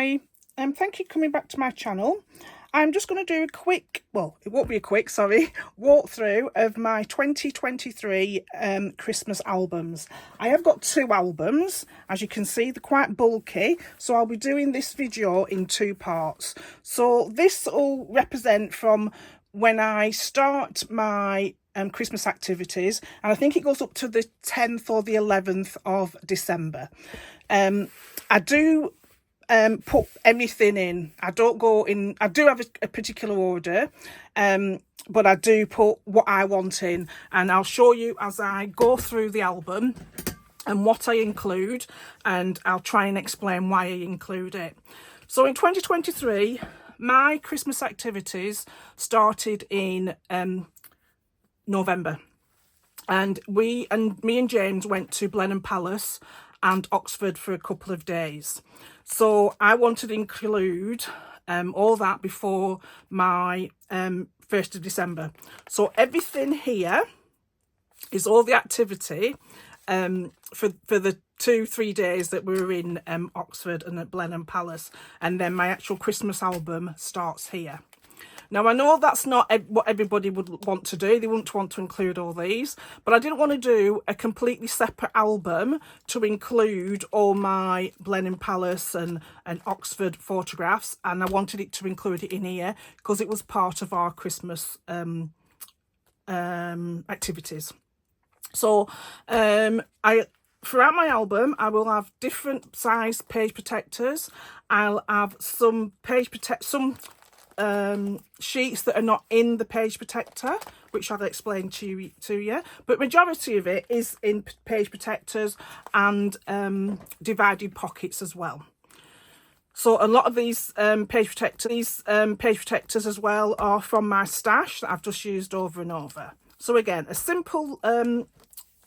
Hi, thank you for coming back to my channel. I'm just going to do a quick, well, it won't be a quick, sorry, walkthrough of my 2023 Christmas albums. I have got 2 albums. As you can see, they're quite bulky, so I'll be doing this video in 2 parts. So this will represent from when I start my Christmas activities, and I think it goes up to the 10th or the 11th of December. I do put everything in. I don't go in, I do have a particular order, but I do put what I want in, and I'll show you as I go through the album and what I include, and I'll try and explain why I include it. So in 2023, my Christmas activities started in November, and me and James went to Blenheim Palace and Oxford for a couple of days. So I wanted to include all that before my 1st of December. So everything here is all the activity for the 2-3 days that we were in Oxford and at Blenheim Palace, and then my actual Christmas album starts here. Now, I know that's not what everybody would want to do. They wouldn't want to include all these, but I didn't want to do a completely separate album to include all my Blenheim Palace and Oxford photographs, and I wanted it to include it in here because it was part of our Christmas activities. So throughout my album, I will have different size page protectors. I'll have some sheets that are not in the page protector, which I'll explain to you, but majority of it is in page protectors and divided pockets as well. So a lot of these page protectors as well are from my stash that I've just used over and over. So again, a simple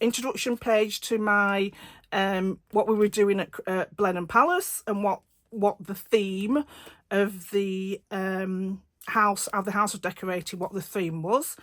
introduction page to my what we were doing at Blenheim Palace, and what the theme of the house, how the house was decorated, what the theme was.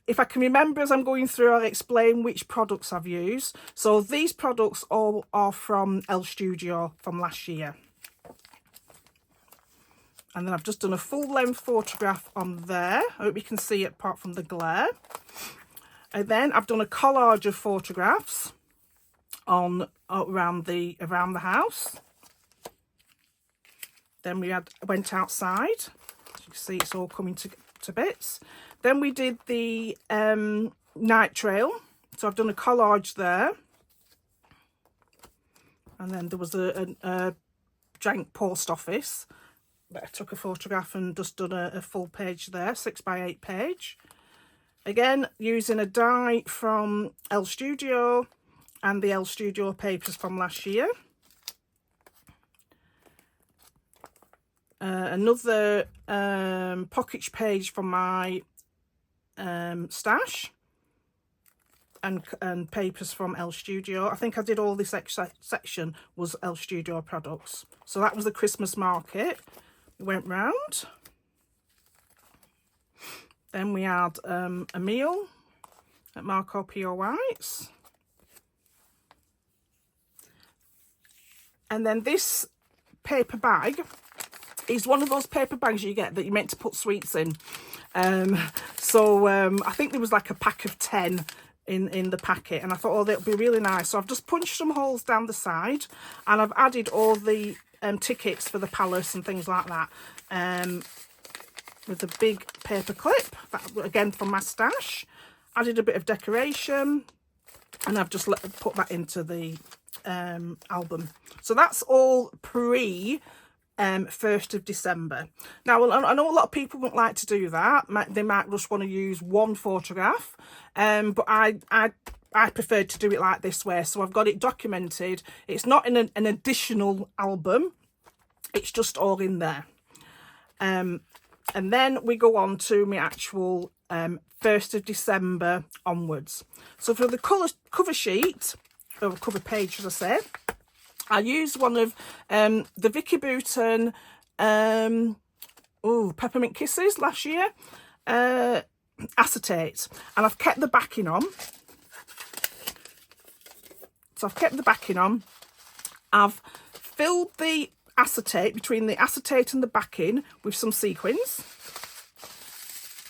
If I can remember as I'm going through, I'll explain which products I've used. So these products all are from Elles Studio from last year. And then I've just done a full length photograph on there. I hope you can see it apart from the glare. And then I've done a collage of photographs on around the house. Then we went outside. As you can see, it's all coming to bits. Then we did the night trail. So I've done a collage there. And then there was a giant post office that I took a photograph and just done a full page there, 6x8 page. Again, using a die from Elles Studio and the Elles Studio papers from last year. Another pocket page from my stash, and papers from Elles Studio. I think I did all this extra section was Elles Studio products. So that was the Christmas market. We went round. Then we had a meal at Marco P.O. White's. And then this paper bag is one of those paper bags you get that you're meant to put sweets in. I think there was like a pack of 10 in the packet, and I thought, oh, that'll be really nice. So I've just punched some holes down the side, and I've added all the tickets for the palace and things like that with a big paper clip, that again from my stash. Added a bit of decoration, and I've just put that into the album. So that's all pre 1st of December. Now, I know a lot of people wouldn't like to do that. They might just want to use one photograph, but I prefer to do it like this way. So I've got it documented. It's not in an additional album. It's just all in there. And then we go on to my actual 1st of December onwards. So for the cover sheet, or cover page, as I say, I used one of the Vicki Boutin Peppermint Kisses last year, acetate, and I've kept the backing on. So I've kept the backing on. I've filled the acetate, between the acetate and the backing, with some sequins.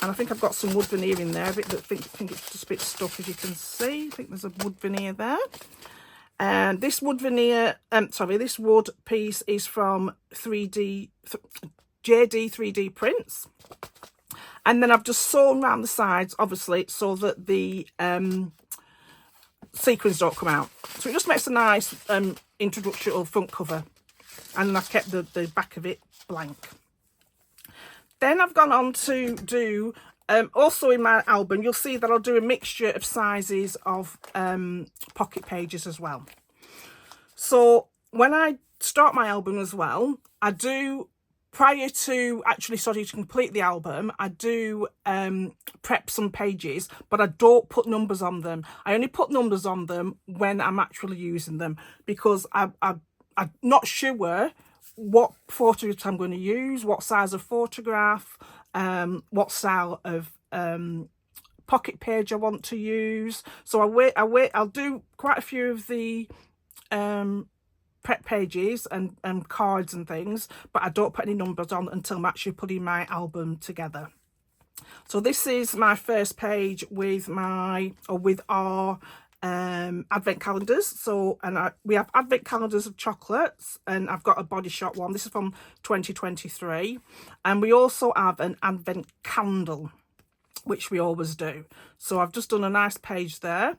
And I think I've got some wood veneer in there. I think it's just a bit stuck, as you can see. I think there's a wood veneer there. And this wood veneer, this wood piece is from JD 3D Prints. And then I've just sewn around the sides, obviously, so that the sequins don't come out. So it just makes a nice introductory or front cover. And I've kept the back of it blank. Then I've gone on to do, also in my album, you'll see that I'll do a mixture of sizes of pocket pages as well. So when I start my album as well, I do, prior to actually starting to complete the album, I do prep some pages, but I don't put numbers on them. I only put numbers on them when I'm actually using them, because I'm not sure what photographs I'm going to use, what size of photograph, what style of pocket page I want to use. So I'll do quite a few of the prep pages and cards and things, but I don't put any numbers on until I'm actually putting my album together. So this is my first page with our advent calendars. So, we have advent calendars of chocolates, and I've got a Body Shop one. This is from 2023, and we also have an advent candle, which we always do. So I've just done a nice page there.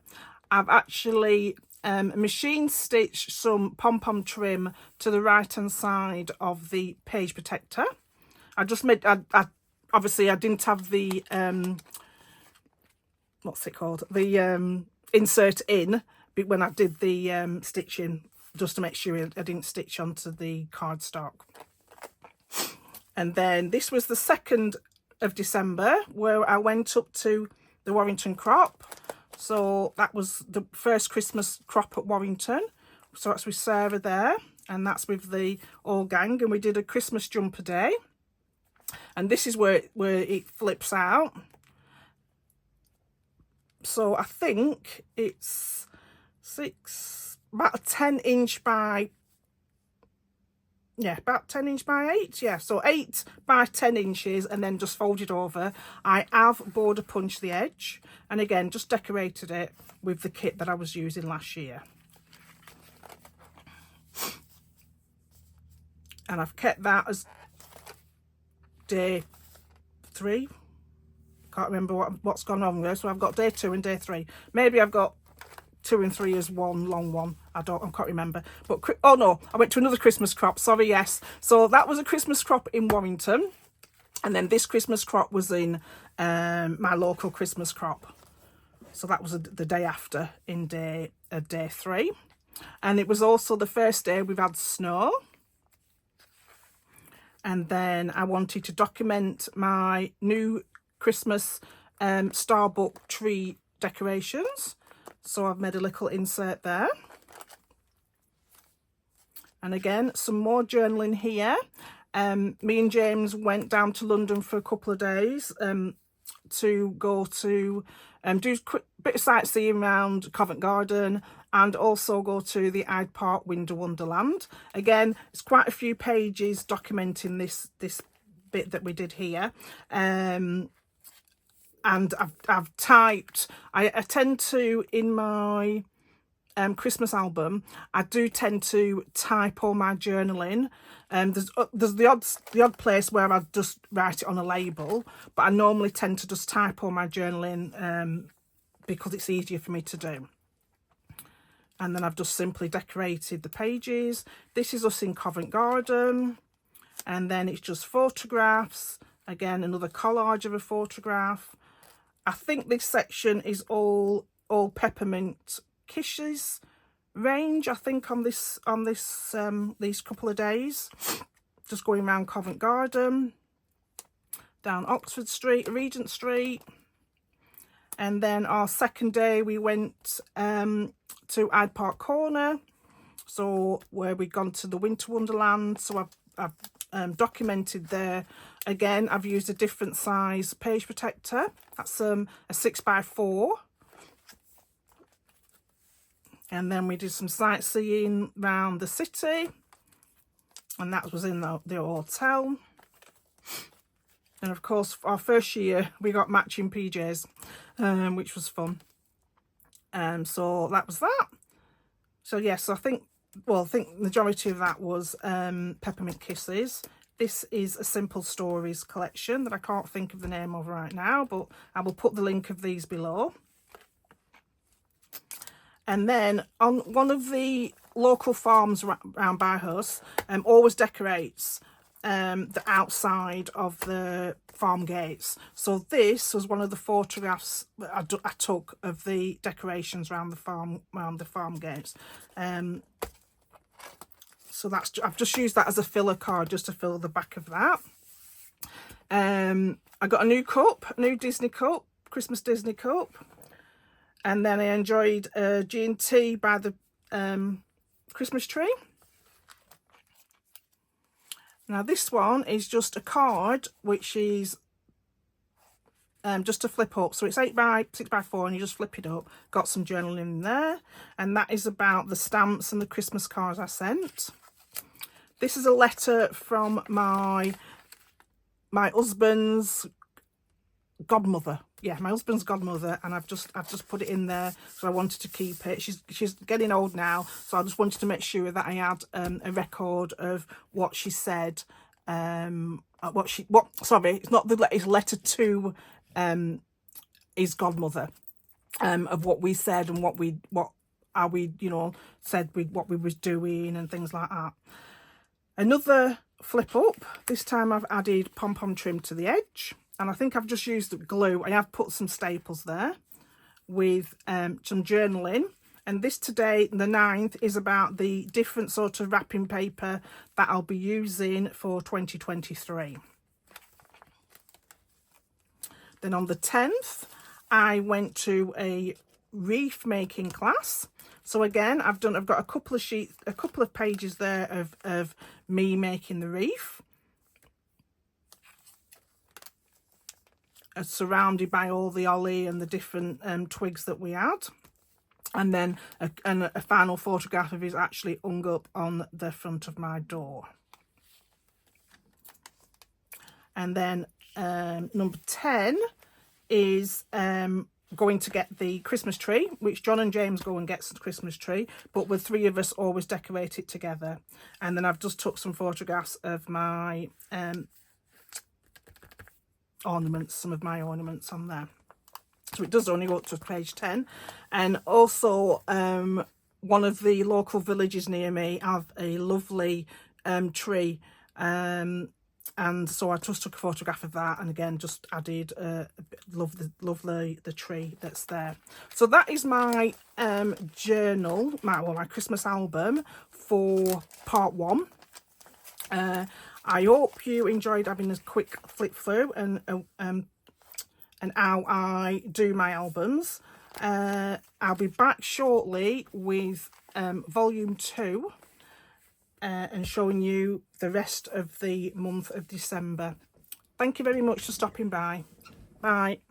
I've actually machine stitched some pom-pom trim to the right hand side of the page protector. I just made, obviously I didn't have the what's it called, the insert in when I did the stitching, just to make sure I didn't stitch onto the cardstock. And then this was the 2nd of December, where I went up to the Warrington crop. So that was the first Christmas crop at Warrington. So that's with Sarah there, and that's with the all gang, and we did a Christmas jumper day. And this is where it flips out. So I think it's about a 10-inch by, yeah, about 10 inch by 8. Yeah, so 8 by 10 inches, and then just folded over. I have border punched the edge, and again, just decorated it with the kit that I was using last year. And I've kept that as day 3. Can't remember what's gone on there. So I've got day 2 and day 3. Maybe I've got 2 and 3 as one long one. I can't remember. But oh no, I went to another Christmas crop. Sorry, yes. So that was a Christmas crop in Warrington, and then this Christmas crop was in my local Christmas crop. So that was the day after, in day 3, and it was also the first day we've had snow. And then I wanted to document my new Christmas Starbuck tree decorations, so I've made a little insert there. And again, some more journaling here. Me and James went down to London for a couple of days to go to do a quick bit of sightseeing around Covent Garden, and also go to the Hyde Park Winter Wonderland. Again, it's quite a few pages documenting this bit that we did here. And I've typed, I tend to, in my Christmas album, I do tend to type all my journaling. There's the odd place where I just write it on a label, but I normally tend to just type all my journaling because it's easier for me to do. And then I've just simply decorated the pages. This is us in Covent Garden, and then it's just photographs. Again, another collage of a photograph. I think this section is all Peppermint Kisses range, I think, on this these couple of days. Just going around Covent Garden, down Oxford Street, Regent Street, and then our second day we went to Hyde Park Corner, so where we'd gone to the Winter Wonderland. So I've documented there. Again, I've used a different size page protector. That's a 6x4. And then we did some sightseeing around the city. and that was in the hotel. And of course, our first year we got matching PJs, which was fun. So that was that. So yes, I think the majority of that was Peppermint Kisses. This is a Simple Stories collection that I can't think of the name of right now, but I will put the link of these below. And then on one of the local farms around Boho, always decorates the outside of the farm gates. So this was one of the photographs that I took of the decorations around the farm gates. So I've just used that as a filler card just to fill the back of that. I got a new cup, new Disney cup, Christmas Disney cup. And then I enjoyed G&T by the Christmas tree. Now this one is just a card, which is just to flip up. So it's 6x4 and you just flip it up. Got some journaling in there. And that is about the stamps and the Christmas cards I sent. This is a letter from my husband's godmother. Yeah, my husband's godmother, and I've just put it in there, so I wanted to keep it. She's getting old now, so I just wanted to make sure that I had a record of what she said. Sorry, it's not it's letter to his godmother, of what we said and how we said what we was doing and things like that. Another flip up. This time I've added pom-pom trim to the edge. And I think I've just used the glue. I have put some staples there with some journaling. And this today, the 9th, is about the different sort of wrapping paper that I'll be using for 2023. Then on the 10th, I went to a wreath making class. So again, I've got a couple of pages there of me making the wreath. Surrounded by all the holly and the different twigs that we had, and then a final photograph of it actually hung up on the front of my door. And then number 10 is going to get the Christmas tree, which John and James go and get the Christmas tree, but with 3 of us always decorate it together. And then I've just took some photographs of my ornaments, some of my ornaments on there. So it does only go up to page 10. And also one of the local villages near me have a lovely tree, and so I just took a photograph of that, and again just added love the tree that's there. So that is my journal, my Christmas album for part 1. I hope you enjoyed having a quick flip through and how I do my albums. I'll be back shortly with volume 2 and showing you the rest of the month of December. Thank you very much for stopping by. Bye.